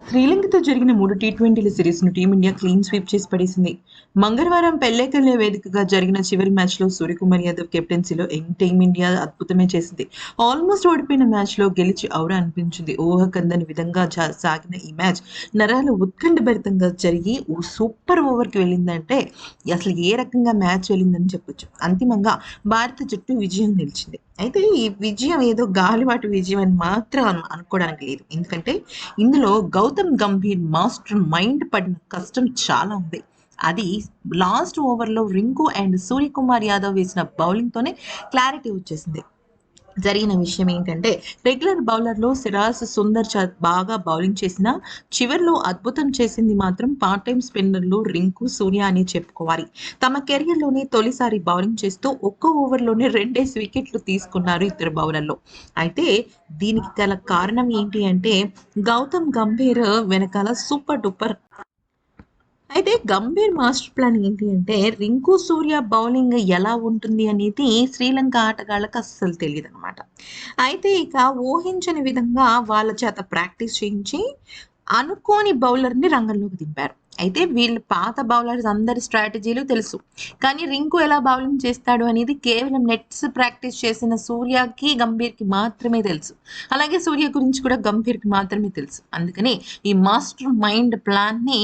శ్రీలంకతో జరిగిన 3 టీ20ల సిరీస్‌ను టీమిండియా క్లీన్ స్వీప్ చేసి పడేసింది. మంగళవారం పెల్లెకల్లే వేదికగా జరిగిన చివరి మ్యాచ్‌లో సూర్యకుమార్ యాదవ్ కెప్టెన్సీలో టీమిండియా అద్భుతమే చేసింది. ఆల్మోస్ట్ ఓడిపోయిన మ్యాచ్‌లో గెలిచి ఔరా అనిపించింది. ఊహకందని విధంగా సాగిన ఈ మ్యాచ్ నరాలు ఉత్కంఠభరితంగా జరిగి ఓ సూపర్ ఓవర్‌కి వెళ్ళిందంటే అసలు ఏ రకంగా మ్యాచ్ వెళ్ళిందని చెప్పొచ్చు. అంతిమంగా భారత జట్టు విజయం నిలిచింది. అయితే ఈ విజయం ఏదో గాలివాటు విజయం అని మాత్రం అనుకోవడానికి లేదు. ఎందుకంటే ఇందులో గౌతమ్ గంభీర్ మాస్టర్ మైండ్ పడిన కష్టం చాలా ఉంది. అది లాస్ట్ ఓవర్‌లో రింకు అండ్ సూర్యకుమార్ యాదవ్ వేసిన బౌలింగ్‌తోనే క్లారిటీ వచ్చేసింది. జరిగిన విషయం ఏంటంటే రెగ్యులర్ బౌలర్‌లో సిరాజ్ సుందర్ బాగా బౌలింగ్ చేసినా చివర్లో అద్భుతం చేసింది మాత్రం పార్ట్ టైమ్ స్పిన్నర్‌లు రింకు, సూర్య అని చెప్పుకోవాలి. తమ కెరియర్‌లోనే తొలిసారి బౌలింగ్ చేస్తూ ఒక్క ఓవర్‌లోనే 2 వికెట్లు తీసుకున్నారు ఇద్దరు బౌలర్‌లు. అయితే దీనికి గల కారణం ఏంటి అంటే గౌతమ్ గంభీర్ వెనకాల సూపర్ డూపర్ అయితే గంభీర్ మాస్టర్ ప్లాన్ ఏంటి అంటే రింకు సూర్య బౌలింగ్ ఎలా ఉంటుంది అనేది శ్రీలంక ఆటగాళ్ళకి అస్సలు తెలియదు అనమాట. అయితే ఇక ఊహించని విధంగా వాళ్ళ చేత ప్రాక్టీస్ చేయించి అనుకోని బౌలర్ని రంగంలోకి దింపారు. అయితే వీళ్ళు పాత బౌలర్స్ అందరి స్ట్రాటజీలు తెలుసు. కానీ రింకు ఎలా బౌలింగ్ చేస్తాడు అనేది కేవలం నెట్స్ ప్రాక్టీస్ చేసిన సూర్యకి గంభీర్కి మాత్రమే తెలుసు. అలాగే సూర్య గురించి కూడా గంభీర్కి మాత్రమే తెలుసు. అందుకని ఈ మాస్టర్ మైండ్ ప్లాన్ని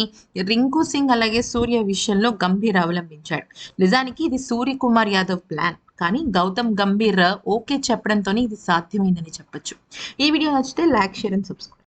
రింకు సింగ్ అలాగే సూర్య విషయంలో గంభీర్ అవలంబించాడు. నిజానికి ఇది సూర్యకుమార్ యాదవ్ ప్లాన్. కానీ గౌతమ్ గంభీర్ ఓకే చెప్పడంతోనే ఇది సాధ్యమైందని చెప్పొచ్చు. ఈ వీడియో నచ్చితే లైక్, షేర్ అండ్ సబ్స్క్రైబ్.